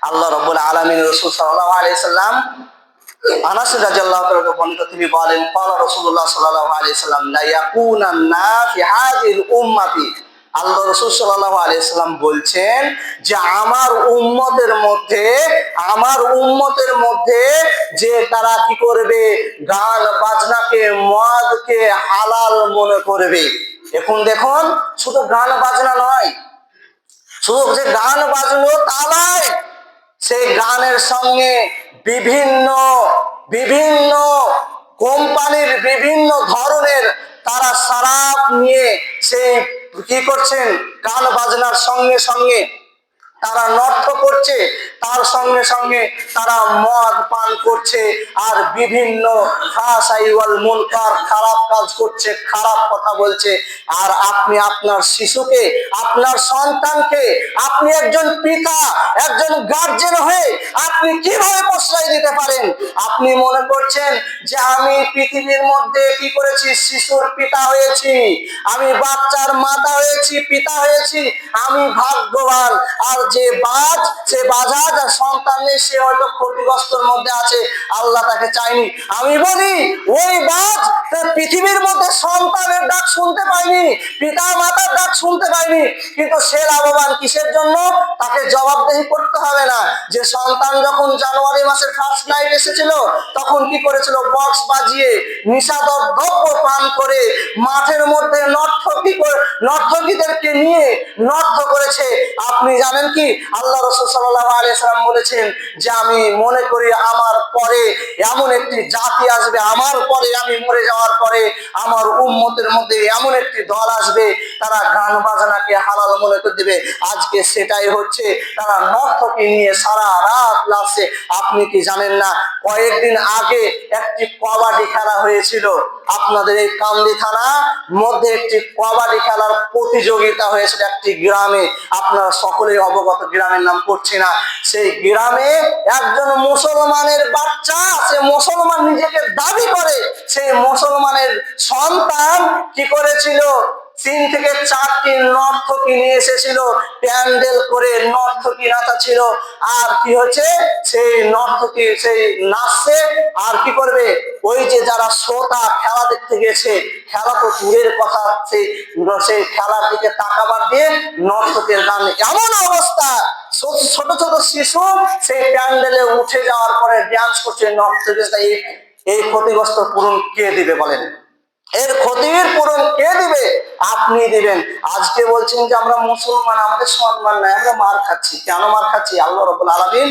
আল্লাহ রাব্বুল আলামিন রাসূল সাল্লাল্লাহু আলাইহি সাল্লাম আনাস রাদিয়াল্লাহু তাআলা বর্ণিত তিনি বলেন ক্বালা রাসূলুল্লাহ সাল্লাল্লাহু আলাইহি সাল্লাম লা ইয়াকুনান্না ফি হাযিহিল উম্মতি, আল্লাহ রাসূল সাল্লাল্লাহু আলাইহি সাল্লাম বলছেন যে আমার উম্মতের মধ্যে যে তারা কি করবে, গান বাজনাকে মদকে হালাল মনে করবে। এখন দেখুন, শুধু গান বাজনা নয়, শুধু যে গান বাজলো তা নয়, সেই গানের সঙ্গে বিভিন্ন বিভিন্ন কোম্পানির বিভিন্ন ধরনের তারা শরাব নিয়ে সেই কি করছেন, গান বাজনার সঙ্গে সঙ্গে তারা নর্ত করছে, তার সঙ্গে সঙ্গে তারা মদ পান করছে, আর বিভিন্ন ফাসাইওয়াল মুনকার খারাপ কাজ করছে, খারাপ কথা বলছে। আর আপনি আপনার শিশুকে, আপনার সন্তানকে, আপনি একজন পিতা, একজন গার্জেন হয়ে আপনি কিভাবে প্রশ্রয় দিতে পারেন? আপনি মনে করছেন যে আমি পৃথিবীর মধ্যে কি করেছি, শিশুর পিতা হয়েছি, আমি বাচ্চার মাতা হয়েছি, পিতা হয়েছি, আমি ভাগ্যবান। আর যে বাজ, সে বাজার সন্তান নেই, সে হয়তো ক্ষতিগ্রস্তর মধ্যে আছে, আল্লাহ তাকে চাইনি। আমি বলি ওই বাজ পৃথিবীর মধ্যে সন্তানের ডাক শুনতে পাইনি, পিতা মাতার ডাক শুনতে পাইনি, কিন্তু সে লাভবান কিসের জন্য? তাকে জবাবদেহি করতে হবে না। যে সন্তান যখন জানুয়ারি মাসের ফার্স্ট নাইট এসেছিল, তখন কি করেছিল? বক্স বাজিয়ে নিশাদর দ্রব্য পান করে মাঠের মধ্যে নর্তকীদেরকে নিয়ে নর্ত করেছে। আপনি জানেন কি, আল্লাহ রাসূল সাল্লাল্লাহু আলাইহি সাল্লাম বলেছেন যে আমি মনে করি আমার পরে এমন একটি জাতি আসবে, আমার পরে আমি মরে যাওয়ার পরে আমার উম্মতের মধ্যে এমন একটি দল আসবে, তারা গান বাজনাকে হালাল মনে করে দেবে। আজকে সেটাই হচ্ছে, তারা নর্তকী নিয়ে সারা রাত লাগছে। আপনি কি জানেন না, কয়েকদিন আগে একটি কবাডি খেলা হয়েছিল আপনাদের এই কান্দি থানা মধ্যে, একটি কবাডি খেলার প্রতিযোগিতা হয়েছিল একটি গ্রামে। আপনারা সকলেই অবগত, গ্রামের নাম করছি না। সেই গ্রামে একজন মুসলমানের বাচ্চা, সে মুসলমান নিজেকে দাবি করে, সেই মুসলমানের সন্তান কি করেছিল, 3 থেকে 4টি নর্তকী নিয়ে এসেছিল, প্যান্ডেল করে নর্তকী নাচাচ্ছিল। আর কি হচ্ছে, সেই নর্তকী সেই নাচছে, আর কি করবে, ওই যে যারা শ্রোতা খেলা দেখতে গেছে, খেলা তো দূরের কথা, সেই খেলার দিকে তাকাবার দিয়ে নর্তকের গান, এমন অবস্থা ছোট ছোট শিশু সেই প্যান্ডেলে উঠে যাওয়ার পরে ডান্স করছে, নর্তকী। এই ক্ষতিগ্রস্ত পূরণ কে দিবে বলেন? এর ক্ষতির পূরণ কে দিবে? আপনি দিবেন। আজকে বলছেন যে আমরা মুসলমান, আমাদের সম্মান নাই, আমরা মার খাচ্ছি। কেন মার খাচ্ছি? আল্লাহ রাব্বুল আলামিন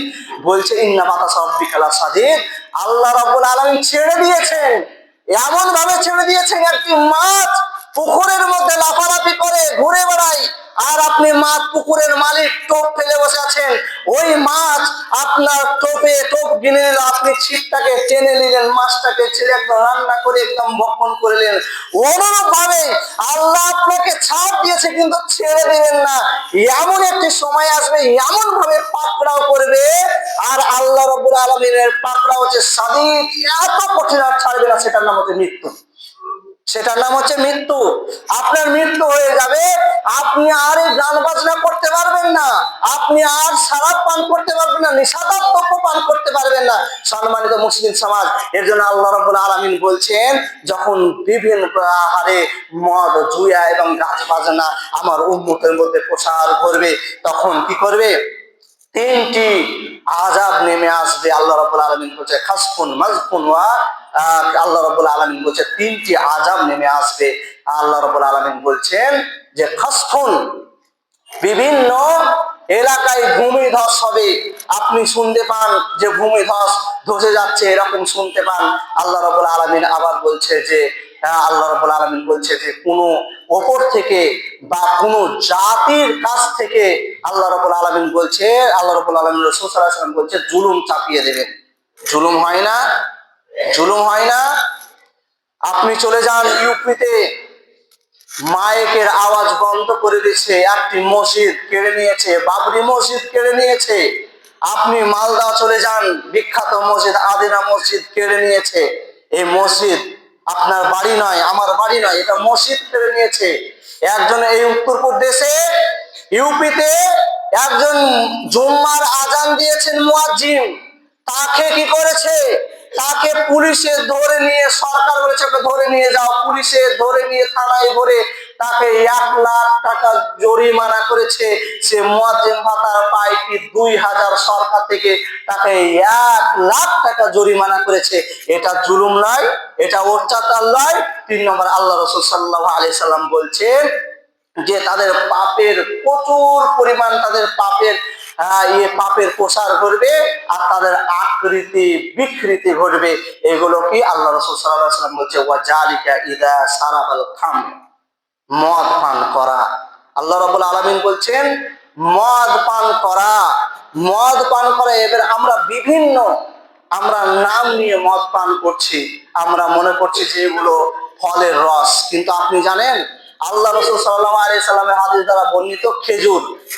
বলছে ইন্না বাতাসা রাব্বিকা লাশাদীদ। আল্লাহ রাব্বুল আলামিন ছেড়ে দিয়েছেন, এমন ভাবে ছেড়ে দিয়েছেন, একটি মাছ পুকুরের মধ্যে লাফালাফি করে ঘুরে বেড়ায়, আর আপনি মাছ পুকুরের মালিক, টোপ ফেলে বসে আছেন। ওই মাছ আপনার টোপ গিলে নিল, আপনি ছিপটাকে টেনে নিলেন, মাছটাকে ছেড়ে একদম রান্না করে একদম ভক্ষণ করলেন। অনুরূপ ভাবে আল্লাহ আপনাকে ছাড় দিয়েছে, কিন্তু ছেড়ে দিবেন না। এমন একটি সময় আসবে, এমন ভাবে পাকড়াও করবে, আর আল্লাহ রাব্বুল আলামিনের পাকড়াও হচ্ছে শাদীদ, এত কঠিন, আর ছাড়বে না। সেটার নাম হচ্ছে মৃত্যু, সেটার নাম হচ্ছে মৃত্যু। আপনার মৃত্যু হয়ে যাবে, আপনি আর এই গান বাজনা করতে পারবেন না, আপনি আর শরাব পান করতে পারবেন না, নিশাদার দ্রব্য পান করতে পারবেন না। সম্মানিত মুসলিম সমাজ, এর জন্য আল্লাহ রাব্বুল আলামিন বলছেন, যখন বিভিন্ন হারে মদ, জুয়া এবং গান বাজনা আমার উম্মতের মধ্যে প্রসার করবে, তখন কি করবে? 3টি আযাব নেমে আসবে। আল্লাহ রাব্বুল আলামিন বলছে খাসফুন মাজফুন ওয়া, আল্লাহ রাব্বুল আলামিন বলছে 3টি আযাব নেমে আসবে। আল্লাহ রাব্বুল আলামিন বলছেন যে খাসফুন, বিভিন্ন এলাকায় ভূমিধস হবে। আপনি শুনতে পান যে ভূমিধস ধসে যাচ্ছে, এরকম শুনতে পান। আল্লাহ রাব্বুল আলামিন আবার বলছে যে, আল্লাহ রাব্বুল আলামিন বলছে যে কোনো ওপর থেকে বা কোনো জাতির কাছ থেকে আল্লাহ রাব্বুল আলামিন বলছে, আল্লাহ রাব্বুল আলামিন রাসূল সাল্লাল্লাহু আলাইহি ওয়াসাল্লাম বলছে জুলুম চাপিয়ে দেবেন। জুলুম হয় না? জুলুম হয় না? আপনি চলে যান ইউপিতে, মাইকের আওয়াজ বন্ধ করে দিচ্ছে, একটি মসজিদ কেড়ে নিয়েছে, বাবরি মসজিদ কেড়ে নিয়েছে। আপনি মালদা চলে যান, বিখ্যাত মসজিদ আদিনা মসজিদ কেড়ে নিয়েছে। এই মসজিদ আপনার বাড়ি নয়, আমার বাড়ি নয়, এটা মসজিদ কেড়ে নিয়েছে। একজন এই উত্তরপ্রদেশে ইউপিতে একজন জুম্মার আজান দিয়েছেন মুয়াজ্জিন, তাকে কি করেছে, তাকে পুলিশে ধরে নিয়ে, সরকার বলেছে ওকে ধরে নিয়ে যাও, পুলিশে ধরে নিয়ে থানায় ভরে তাকে 1,00,000 টাকা জরিমানা করেছে। সে মুয়াজ্জিন ভাতার পায় কি 2,000 সরকার থেকে, তাকে 1,00,000 টাকা জরিমানা করেছে। এটা জুলুম নয়, এটা অত্যাচার নয়। 3 নম্বর, আল্লাহ রাসূল সাল্লাল্লাহু আলাইহি সাল্লাম বলছেন যে তাদের পাপের প্রচুর পরিমাণ, তাদের পাপের পাপের প্রসার ঘটবে আর তাদের আকৃতি বিকৃতি ঘটবে। এগুলো কি আল্লাহ রাসূল সাল্লাল্লাহু আলাইহি সাল্লাম বলছে ওয়া জালিকা ইযা সারাবাল খামর, মদ পান করা। আল্লাহ রাব্বুল আলামিন বলছেন মদ পান করা, মদ পান করা। এবার আমরা নাম নিয়ে মদ পান করছি, আমরা মনে করছি যে এগুলো ফলের রস, কিন্তু আপনি জানেন আল্লাহ রাসূল সাল্লাল্লাহু আলাইহি সাল্লামের হাদিস দ্বারা বর্ণিত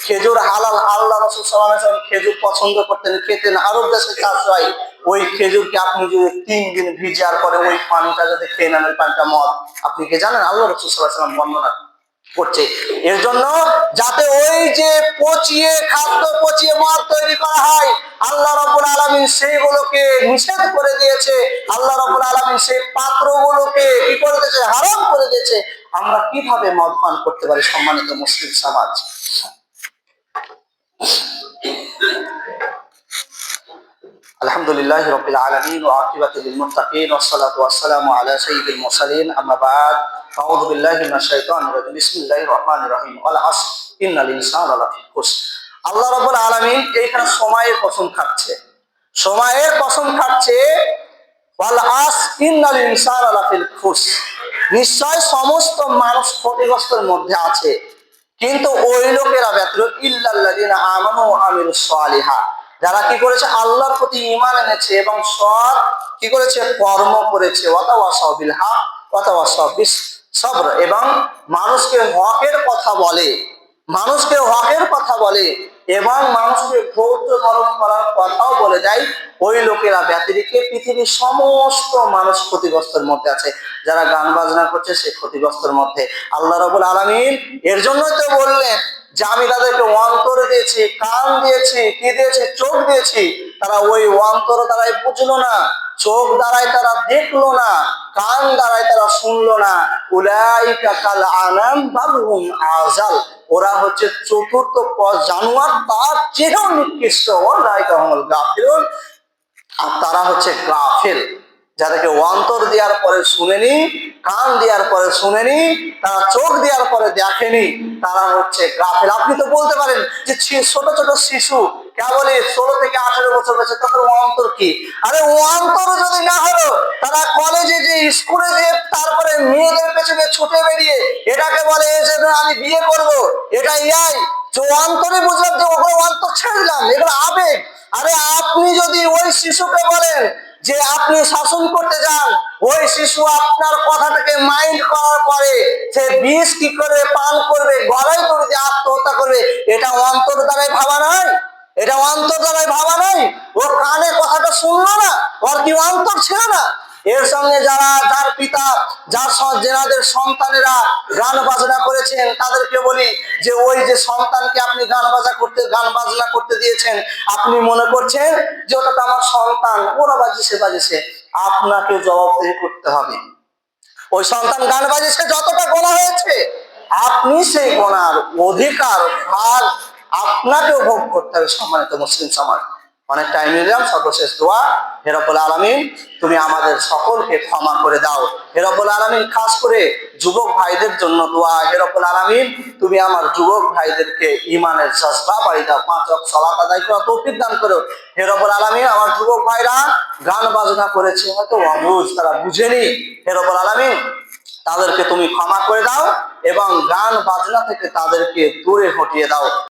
খেজুর হালাল। আল্লাহ রাসূল সাল্লাল্লাহু আলাইহি সাল্লাম খেজুর পছন্দ করতেন, খেতেন, আরব দেশে চাষ হয়। ওই খেজুরকে আপনি যদি 3 দিন ভিজার পরে ওই পানিটা যদি খেয়ে নেন, ওই পানিটা মদ। আপনি কি জানেন আল্লাহ রাসূল সাল্লাল্লাহু আলাইহি সাল্লাম বর্ণনা করছে এর জন্য, যাতে ওই যে খাদ্য পচিয়ে মদ তৈরি করা হয়, আল্লাহ রাব্বুল আলামিন সেইগুলোকে নিষেধ করে দিয়েছে। আল্লাহ রাব্বুল আলামিন সেই পাত্রগুলোকে কি করে দিয়েছে, হারাম করে দিয়েছে। আমরা কিভাবে মদ পান করতে পারি সম্মানিত মুসলিম সমাজ? আলহামদুলিল্লাহি রাব্বিল আলামিন ওয়া আকিবাতু লিল মুত্তাকিন ওয়াস সালাতু ওয়াস সালামু আলা সাইয়্যিদিল মুরসালিন, আম্মা বা'দ। আউযু বিল্লাহি মিনাশ শাইতানির রাজিম। বিসমিল্লাহির রহমানির রহিম। ওয়াল আসর ইন্নাল ইনসানা লাফি খুসর। আল্লাহ রাব্বুল আলামিন এইখানে সময়ের কসম খাচ্ছে, সময়ের কসম খাচ্ছে। ওয়াল আসর ইন্নাল ইনসানা লাফি খুসর, নিশ্চয় সমস্ত মানুষ ক্ষতিগ্রস্তের মধ্যে আছে, কিন্তু ওই লোকেরা ব্যতীত ইল্লাল্লাযিনা আমানু ওয়া আমিলুস সালিহাত, যারা কি করেছে, আল্লাহর প্রতি ঈমান এনেছে এবং সৎ কি করেছে, কর্ম করেছে। ওয়াতাওয়াসাউ বিল হক ওয়াতাওয়াসাউ বিস সবর, এবং মানুষকে হকের কথা বলে, মানুষকে হকের কথা বলে এবং মানুষকে ধৈর্য ধারণ করার কথাও বলে দেয়। ওই লোকেরা ব্যতিরিক্ত পৃথিবীর সমস্ত মানুষ ক্ষতিগ্রস্তের মধ্যে আছে। যারা গান বাজনা করছে সে ক্ষতিগ্রস্তের মধ্যে। আল্লাহ রাব্বুল আলামিন এর জন্যই তো বললেন যে আমি তাদেরকে অন্তর দিয়েছি, কান দিয়েছি, কি দিয়েছি, চোখ দিয়েছি। তারা ওই অন্তর দ্বারাই বুঝলো না, চোখ দ্বারাই তারা দেখলো না, কান দ্বারাই তারা শুনলো না। উলাইকা কাল আনাম বাল হুম আযাল, ওরা হচ্ছে চতুর্থ জানোয়ার, তার চেয়েও নিকৃষ্ট। উলাইকা হুমুল গাফিলুন, আর তারা হচ্ছে গাফিল, যাদেরকে অন্তর দেওয়ার পরে শুনেনি, কান দেওয়ার পরে শুনেনি, তারা চোখ দেওয়ার পরে দেখেনি, তারা হচ্ছে গাফিল। আপনি তো বলতে পারেন যে ছোট ছোট শিশু কেবল 16 থেকে 18 বছর বয়সে, তাদের অন্তর কি? আরে অন্তর যদি না হলো, তারা কলেজে যে, স্কুলে যে, তারপরে মেয়েদের পেছনে ছুটে বেরিয়ে এটাকে বলে যে আমি বিয়ে করব, এটা ইয়াই যে অন্তরে বুঝলাম যে ওগুলো অন্তর ছেড়ে দিলাম, এগুলো আবেগ। আরে আপনি যদি ওই শিশুকে বলেন যে আপনি শাসন করতে যান, ওই শিশু আপনার কথাটাকে মাইন্ড করার পরে সে বিষ কি করে পান করবে, গলায় দড়ি দিয়ে আত্মহত্যা করবে, এটা অন্তর দ্বারাই ভাবা নয়, এটা অন্তর দ্বারাই ভাবা নয়। ওর কানে কথাটা শুনলো না, ওর কি অন্তর ছিল না? এর সঙ্গে যার পিতা, যেনাদের সন্তানেরা গান বাজনা করেছেন, তাদেরকে বলি যে ওই যে সন্তানকে আপনি গান বাজনা করতে দিয়েছেন, আপনি মনে করছেন যে ওটা তো আমার সন্তান, ওরা বাজিছে, আপনাকে জবাবদিহি করতে হবে। ওই সন্তান গান বাজিয়েছে, যতটা গোনা হয়েছে আপনি সেই গোনার অধিকার ভাগ আপনাকেও ভোগ করতে হবে। সম্মানিত মুসলিম সমাজ, অনেক টাইম নিলাম। সর্বশেষ দোয়া, হে রব্বুল আলামিন তুমি আমাদের সকলকে ক্ষমা করে দাও। হে রব্বুল আলামিন খাস করে যুবক ভাইদের জন্য দোয়া, হে রব্বুল আলামিন তুমি আমার যুবক ভাইদেরকে ঈমানের জজবা বাড়িয়ে দাও, 5 ওয়াক্ত সালাত আদায় করার তৌফিক দান করো। হে রব্বুল আলামিন আমার যুবক ভাইরা গান বাজনা করেছে, হয়তো অবুঝ, তারা বুঝেনি, হে রব্বুল আলামিন তাদেরকে তুমি ক্ষমা করে দাও এবং গান বাজনা থেকে তাদেরকে দূরে হটিয়ে দাও।